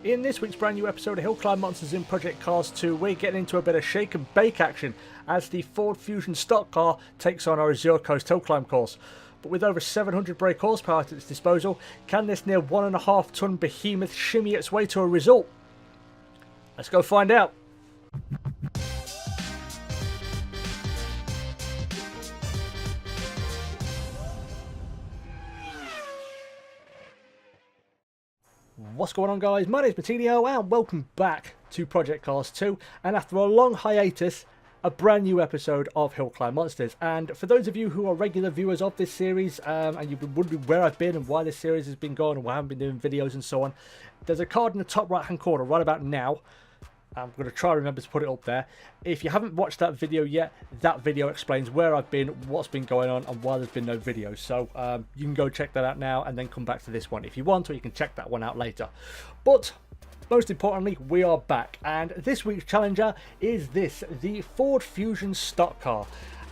In this week's brand new episode of Hill Climb Monsters in Project Cars 2, we're getting into a bit of shake and bake action as the Ford Fusion stock car takes on our Azure Coast hill climb course. But with over 700 brake horsepower at its disposal, can this near 1.5 ton behemoth shimmy its way to a result? Let's go find out. What's going on, guys? My name's Martinio and welcome back to Project Cars 2, and after a long hiatus, a brand new episode of Hill Climb Monsters. And for those of you who are regular viewers of this series and you've been wondering where I've been and why this series has been going and why I haven't been doing videos and so on, there's a card in the top right hand corner right about now. I'm going to try and remember to put it up there. If you haven't watched that video yet, that video explains where I've been, what's been going on, and why there's been no videos. So you can go check that out now and then come back to this one if you want, or you can check that one out later. But most importantly, we are back. And this week's challenger is the Ford Fusion stock car.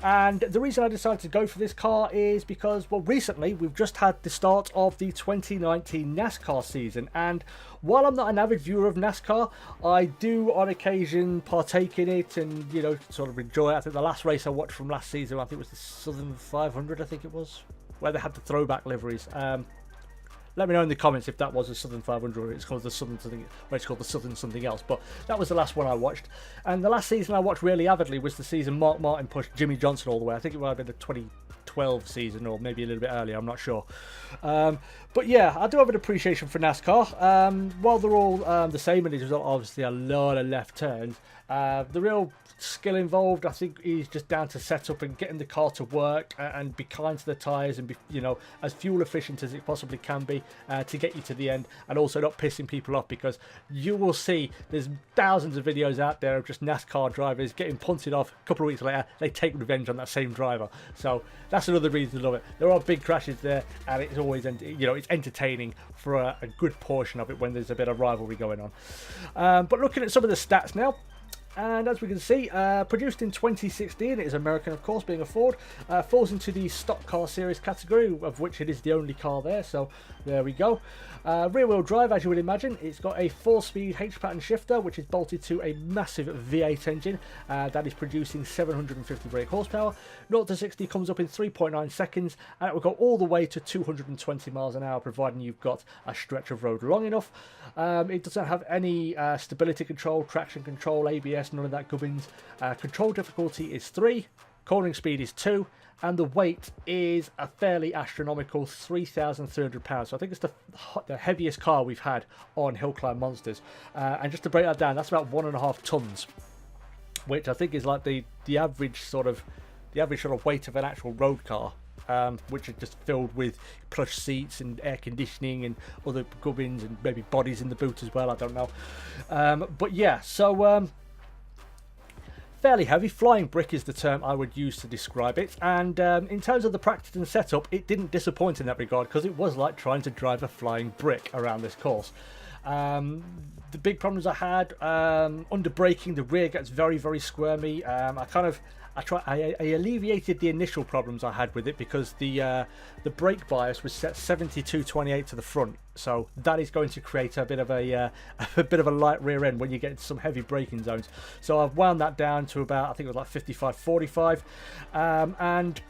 And the reason I decided to go for this car is because, well, recently we've just had the start of the 2019 NASCAR season, and while I'm not an avid viewer of NASCAR, I do on occasion partake in it and, you know, sort of enjoy it. I think the last race I watched from last season, I think it was the Southern 500, I think it was, where they had the throwback liveries. Let me know in the comments if that was a Southern 500 or it's called the Southern something, or it's called the Southern something else. But that was the last one I watched. And the last season I watched really avidly was the season Mark Martin pushed Jimmy Johnson all the way. I think it might have been the 2012 season or maybe a little bit earlier, I'm not sure. But yeah, I do have an appreciation for NASCAR. While they're all the same, and there's obviously a lot of left turns, the real skill involved, I think, is just down to setup and getting the car to work and be kind to the tyres and be, you know, as fuel efficient as it possibly can be to get you to the end, and also not pissing people off, because you will see there's thousands of videos out there of just NASCAR drivers getting punted off. A couple of weeks later, they take revenge on that same driver. So that's another reason to love it. There are big crashes there, and it's always, you know, it's entertaining for a good portion of it when there's a bit of rivalry going on. But looking at some of the stats now. And as we can see, produced in 2016, it is American, of course, being a Ford, falls into the stock car series category, of which it is the only car there, so there we go. Rear wheel drive, as you would imagine. It's got a 4-speed H-pattern shifter, which is bolted to a massive V8 engine that is producing 750 brake horsepower. 0 to 60 comes up in 3.9 seconds, and it will go all the way to 220 miles an hour, providing you've got a stretch of road long enough. It doesn't have any stability control, traction control, ABS, none of that gubbins. Control difficulty is 3, cornering speed is 2, and the weight is a fairly astronomical 3,300 pounds. So I think it's the heaviest car we've had on Hill Climb Monsters. And just to break that down, that's about 1.5 tons, which I think is like the average sort of weight of an actual road car. Which are just filled with plush seats and air conditioning and other gubbins and maybe bodies in the boot as well, I don't know. But yeah, so fairly heavy. Flying brick is the term I would use to describe it, and in terms of the practice and setup, it didn't disappoint in that regard, because it was like trying to drive a flying brick around this course. The big problems I had, under braking, the rear gets very, very squirmy. I alleviated the initial problems I had with it, because the brake bias was set 72/28 to the front, so that is going to create a bit of a light rear end when you get into some heavy braking zones. So I've wound that down to about, I think it was like 55/45, and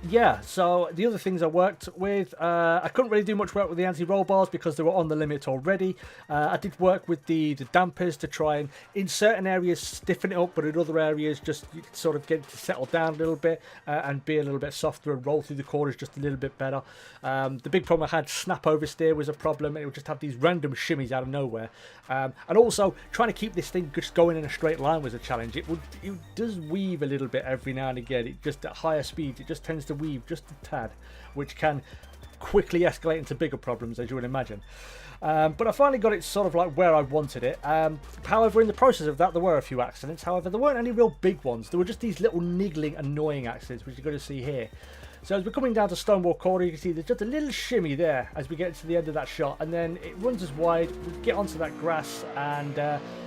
yeah, so the other things I worked with, I couldn't really do much work with the anti-roll bars because they were on the limit already. I did work with the dampers to try and, in certain areas, stiffen it up, but in other areas, just sort of get it to settle down a little bit and be a little bit softer and roll through the corners just a little bit better. The big problem I had, snap oversteer was a problem. It would just have these random shimmies out of nowhere. And also, trying to keep this thing just going in a straight line was a challenge. It does weave a little bit every now and again. It just, at higher speeds, it just tends to weave just a tad, which can quickly escalate into bigger problems, as you would imagine. But I finally got it sort of like where I wanted it. However, in the process of that, there were a few accidents. However, there weren't any real big ones. There were just these little niggling, annoying accidents, which you're going to see here. So as we're coming down to Stonewall Corner, you can see there's just a little shimmy there as we get to the end of that shot, and then it runs as wide. We get onto that grass, and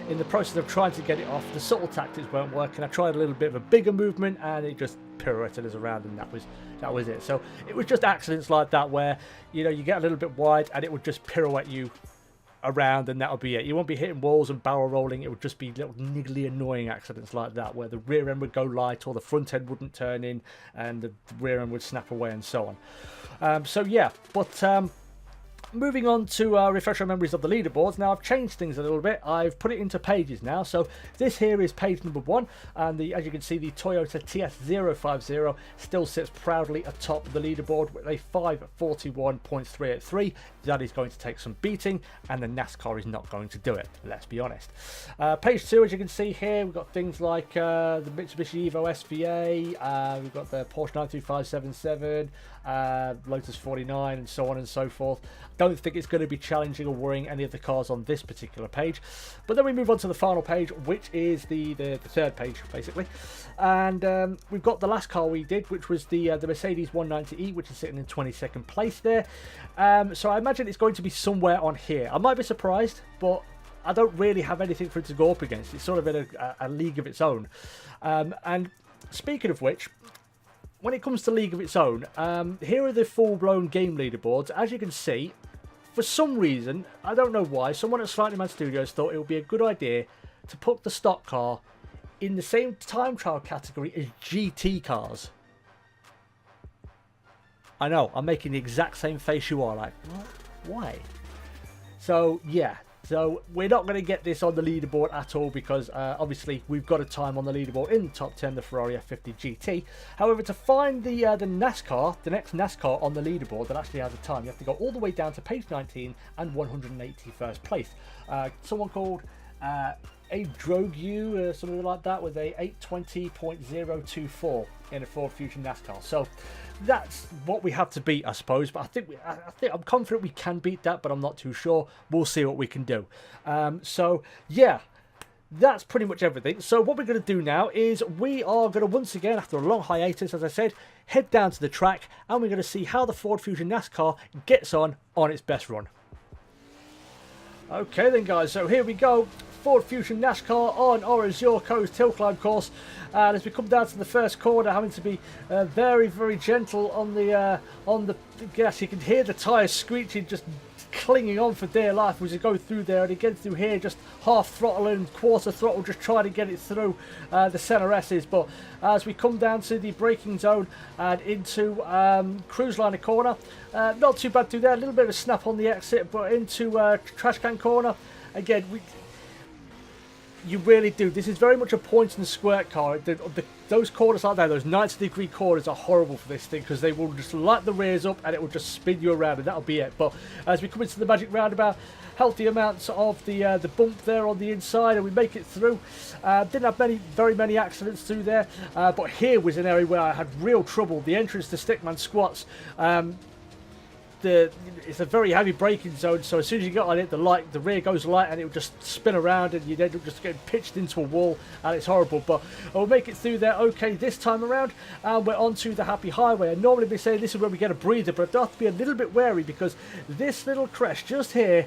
in the process of trying to get it off, the subtle tactics weren't working. I tried a little bit of a bigger movement, and it just pirouetted us around, and that was it. So it was just accidents like that where, you know, you get a little bit wide, and it would just pirouette you around, and that'll be it. You won't be hitting walls and barrel rolling. It would just be little niggly annoying accidents like that, where the rear end would go light or the front end wouldn't turn in and the rear end would snap away and so on. So yeah, but moving on to refresh our memories of the leaderboards. Now I've changed things a little bit. I've put it into pages now. So this here is page number 1, and as you can see, the Toyota TS050 still sits proudly atop the leaderboard with a 541.383. That is going to take some beating, and the NASCAR is not going to do it, let's be honest. Page 2, as you can see here, we've got things like the Mitsubishi Evo SVA, we've got the Porsche 93577, Lotus 49, and so on and so forth. Don't think it's going to be challenging or worrying any of the cars on this particular page. But then we move on to the final page, which is the third page, basically. And we've got the last car we did, which was the Mercedes 190E, which is sitting in 22nd place there. So I imagine it's going to be somewhere on here. I might be surprised, but I don't really have anything for it to go up against. It's sort of in a league of its own. And speaking of which, when it comes to league of its own, here are the full-blown game leaderboards. As you can see, for some reason, I don't know why, someone at Slightly Mad Studios thought it would be a good idea to put the stock car in the same time trial category as GT cars. I know, I'm making the exact same face you are, like, what? Why? So, yeah. So we're not going to get this on the leaderboard at all because obviously we've got a time on the leaderboard in the top 10, the Ferrari F50 GT. However, to find the NASCAR, the next NASCAR on the leaderboard that actually has a time, you have to go all the way down to page 19 and 181st place. Someone called Adrogu, something like that, with a 820.024 in a Ford Fusion NASCAR. So that's what we have to beat, I suppose. But I think I'm confident we can beat that, but I'm not too sure. We'll see what we can do. So yeah, that's pretty much everything. So what we're going to do now is we are going to once again, after a long hiatus, as I said, head down to the track, and we're going to see how the Ford Fusion NASCAR gets on its best run. Okay then, guys. So here we go. Ford Fusion NASCAR on our Azure Coast hill climb course, and as we come down to the first corner, having to be very, very gentle on the gas. You can hear the tyres screeching, just clinging on for dear life as you go through there, and again through here, just half throttle and quarter throttle, just trying to get it through the centre S's. But as we come down to the braking zone and into cruise liner corner, not too bad through there. A little bit of a snap on the exit, but into trash can corner again. You really do. This is very much a point and squirt car. Those corners like that, those 90-degree corners are horrible for this thing because they will just light the rears up and it will just spin you around, and that'll be it. But as we come into the magic roundabout, healthy amounts of the bump there on the inside, and we make it through. Didn't have very many accidents through there, but here was an area where I had real trouble. The entrance to Stickman Squats. It's a very heavy braking zone, so as soon as you get on it, the rear goes light and it will just spin around, and you end up just getting pitched into a wall, and it's horrible. But we'll make it through there okay this time around, and we're onto the happy highway. And normally we say this is where we get a breather, but I do have to be a little bit wary because this little crest just here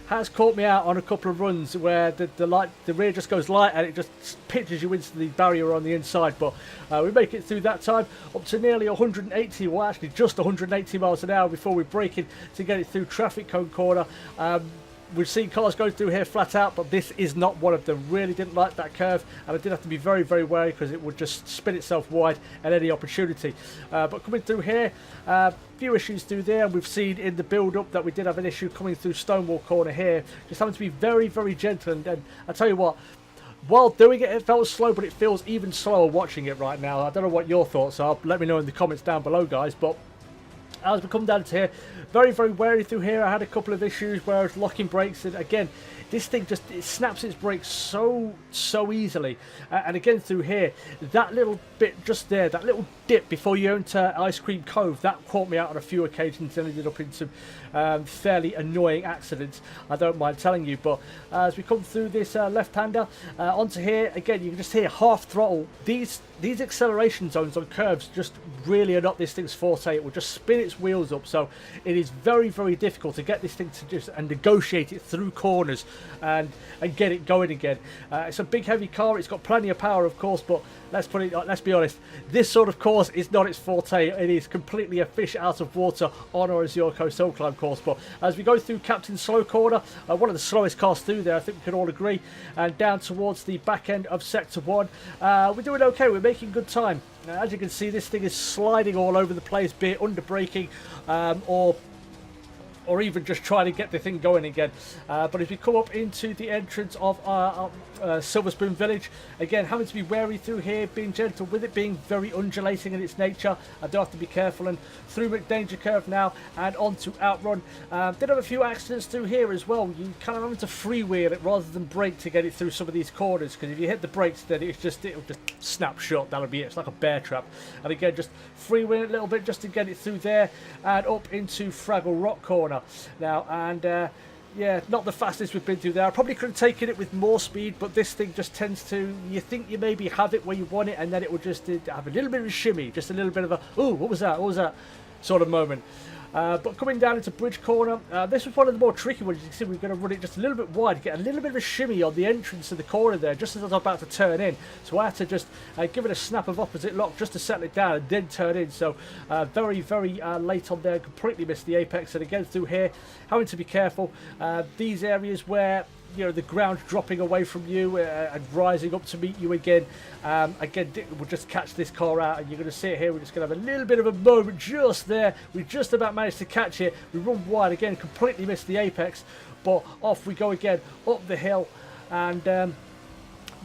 has caught me out on a couple of runs where the rear just goes light and it just pitches you into the barrier on the inside. But we make it through that time up to nearly 180, well actually just 180 miles an hour before we break in to get it through traffic cone corner. We've seen cars go through here flat out, but this is not one of them. Really didn't like that curve, and I did have to be very, very wary because it would just spin itself wide at any opportunity. But coming through here, few issues through there. We've seen in the build-up that we did have an issue coming through Stonewall Corner here. Just having to be very, very gentle. And I tell you what, while doing it, it felt slow, but it feels even slower watching it right now. I don't know what your thoughts are. Let me know in the comments down below, guys. But as we come down to here, very, very wary through here. I had a couple of issues where I was locking brakes, and again, this thing just it snaps its brakes so easily. And again through here, that little bit just there, that little dip before you enter Ice Cream Cove, that caught me out on a few occasions and ended up in some fairly annoying accidents, I don't mind telling you. But as we come through this left-hander onto here, again, you can just hear half throttle. These acceleration zones on curves just really are not this thing's forte. It will just spin its wheels up, so it is very, very difficult to get this thing to just and negotiate it through corners and get it going again. It's a big heavy car, it's got plenty of power of course, but let's be honest, this sort of course is not its forte. It is completely a fish out of water on our Azure Coast hill climb course. But as we go through Captain's Slow Corner, one of the slowest cars through there, I think we can all agree, and down towards the back end of Sector 1, we're doing okay, we're making good time. As you can see, this thing is sliding all over the place, be it under braking or even just trying to get the thing going again. But as we come up into the entrance of Silver Spoon Village, again having to be wary through here, being gentle with it being very undulating in its nature. I do have to be careful, and through McDanger Curve now and onto Outrun. Did have a few accidents through here as well. You kind of have to freewheel it rather than brake to get it through some of these corners, because if you hit the brakes then it'll just snap shut. That'll be it. It's like a bear trap. And again, just freewheel it a little bit just to get it through there and up into Fraggle Rock Corner now. And yeah, not the fastest we've been through there. I probably could have taken it with more speed, but this thing just tends to, you think you maybe have it where you want it, and then it will just have a little bit of a shimmy, just a little bit of a, ooh, what was that sort of moment. But coming down into Bridge Corner, this was one of the more tricky ones. You can see we're going to run it just a little bit wide, get a little bit of a shimmy on the entrance to the corner there, just as I was about to turn in. So I had to just give it a snap of opposite lock just to settle it down and then turn in. So very, very late on there, completely missed the apex. And again through here, having to be careful. These areas where, you know, the ground's dropping away from you and rising up to meet you again. Again, we'll just catch this car out, and you're going to see it here. We're just going to have a little bit of a moment just there. We just about managed to catch it. We run wide again, completely missed the apex, but off we go again up the hill. And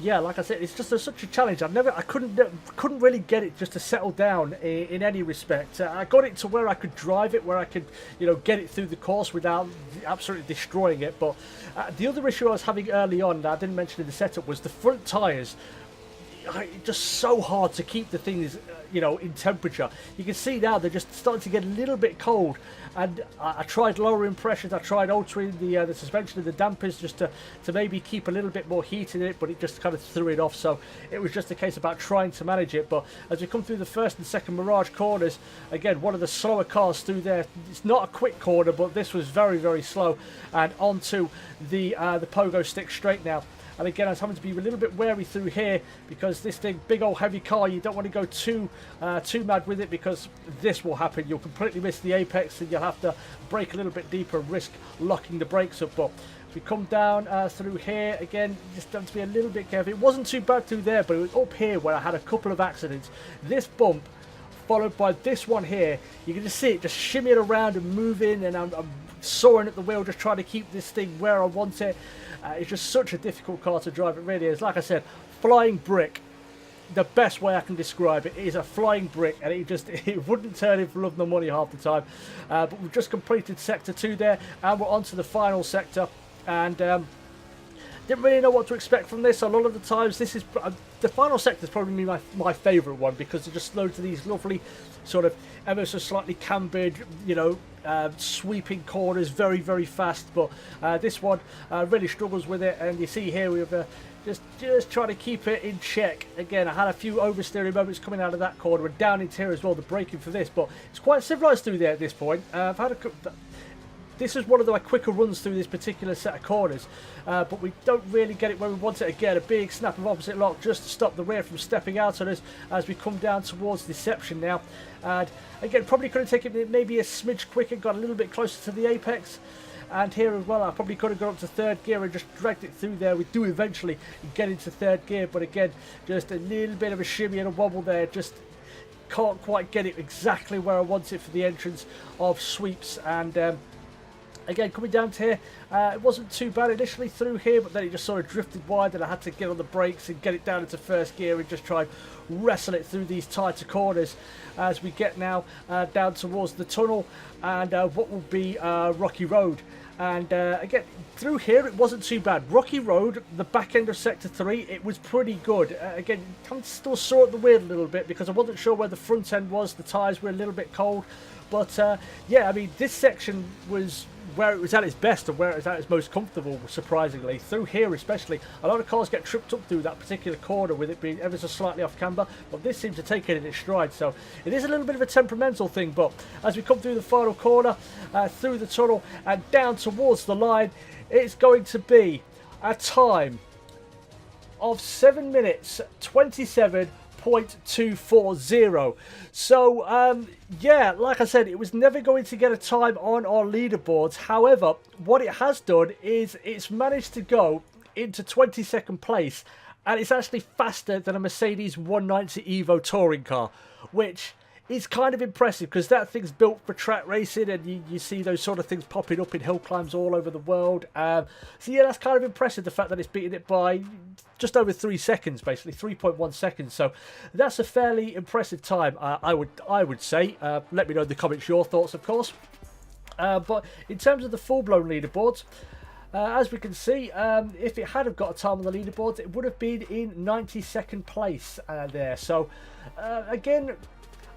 yeah, like I said, it's just such a challenge. I couldn't really get it just to settle down in any respect. I got it to where I could drive it, where I could, you know, get it through the course without absolutely destroying it. But the other issue I was having early on that I didn't mention in the setup was the front tyres. Just so hard to keep the things, you know, in temperature. You can see now they're just starting to get a little bit cold, and I tried lowering pressures, I tried altering the suspension of the dampers just to maybe keep a little bit more heat in it, but it just kind of threw it off. So it was just a case about trying to manage it. But as we come through the first and second Mirage corners, again one of the slower cars through there. It's not a quick corner, but this was very, very slow, and onto the pogo stick straight now. And again, I was having to be a little bit wary through here, because this thing, big old heavy car, you don't want to go too mad with it, because this will happen. You'll completely miss the apex, and you'll have to brake a little bit deeper and risk locking the brakes up. But we come down through here again, just have to be a little bit careful. It wasn't too bad through there, but it was up here where I had a couple of accidents. This bump followed by this one here, you can just see it just shimmying around and moving, and I'm soaring at the wheel just trying to keep this thing where I want it. It's just such a difficult car to drive. It really is. Like I said, flying brick. The best way I can describe it is a flying brick, and it wouldn't turn in for love nor money half the time. But we've just completed Sector 2 there, and we're on to the final sector. And didn't really know what to expect from this. A lot of the times, this is the final sector is probably my favourite one, because it just loads of these lovely sort of ever so slightly cambered, you know, sweeping corners very, very fast. But this one really struggles with it, and you see here we have just trying to keep it in check. Again, I had a few oversteering moments coming out of that corner, and down into here as well, the braking for this, but it's quite civilised through there at this point. I've had this is one of the quicker runs through this particular set of corners, but we don't really get it where we want it. Again, a big snap of opposite lock just to stop the rear from stepping out on us as we come down towards Deception now. And again, probably could have taken it maybe a smidge quicker, got a little bit closer to the apex. And here as well, I probably could have gone up to third gear and just dragged it through there. We do eventually get into third gear, but again, just a little bit of a shimmy and a wobble there. Just can't quite get it exactly where I want it for the entrance of Sweeps. And again, coming down to here, it wasn't too bad initially through here, but then it just sort of drifted wide, and I had to get on the brakes and get it down into first gear and just try and wrestle it through these tighter corners as we get now down towards the tunnel and what will be Rocky Road. And again, through here it wasn't too bad. Rocky Road, the back end of Sector 3, it was pretty good. Again, kind of still saw at the wheel a little bit because I wasn't sure where the front end was. The tyres were a little bit cold. But yeah, I mean, this section was where it was at its best and where it was at its most comfortable, surprisingly. Through here especially, a lot of cars get tripped up through that particular corner with it being ever so slightly off camber, but this seems to take it in its stride. So it is a little bit of a temperamental thing, but as we come through the final corner, through the tunnel and down towards the line, it's going to be a time of 7 minutes 27.240. So yeah, like I said, it was never going to get a time on our leaderboards. However, what it has done is it's managed to go into 22nd place, and it's actually faster than a Mercedes 190 Evo touring car, which is kind of impressive because that thing's built for track racing, and you see those sort of things popping up in hill climbs all over the world. So yeah, that's kind of impressive, the fact that it's beating it by just over 3 seconds, basically 3.1 seconds. So that's a fairly impressive time, I would say. Let me know in the comments your thoughts, of course. But in terms of the full-blown leaderboards, as we can see, if it had have got a time on the leaderboards, it would have been in 92nd place there. So again,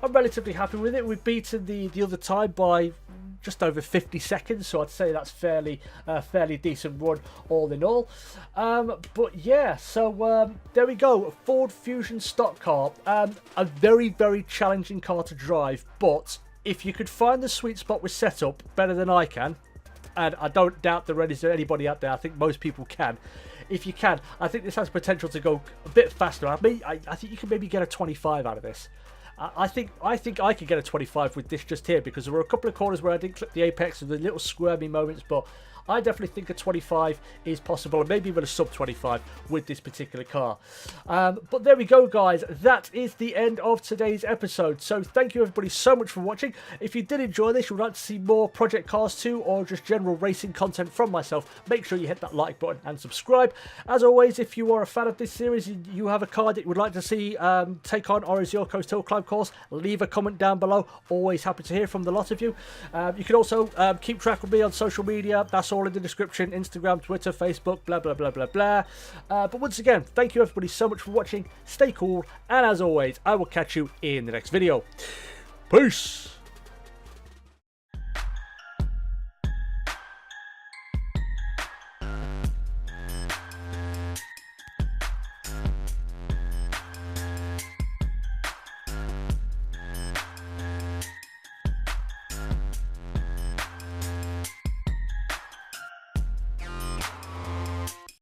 I'm relatively happy with it. We've beaten the other time by just over 50 seconds, so I'd say that's fairly decent run all in all. But yeah, so there we go. Ford Fusion stock car, a very, very challenging car to drive, but if you could find the sweet spot with setup better than I can, and I don't doubt there is anybody out there, I think most people can. If you can, I think this has potential to go a bit faster. I think you can maybe get a 25 out of this. I think I could get a 25 with this just here, because there were a couple of corners where I didn't clip the apex with the little squirmy moments, but I definitely think a 25 is possible, and maybe even a sub 25 with this particular car. But there we go, guys. That is the end of today's episode. So thank you everybody so much for watching. If you did enjoy this, you'd like to see more Project Cars 2 or just general racing content from myself, make sure you hit that like button and subscribe. As always, if you are a fan of this series, you have a car that you would like to see take on our Azure Coast Hill Climb course, leave a comment down below. Always happy to hear from the lot of you. You can also keep track of me on social media. That's all in the description: Instagram, Twitter, Facebook, blah blah blah blah blah. But once again, thank you everybody so much for watching. Stay cool, and as always, I will catch you in the next video. Peace.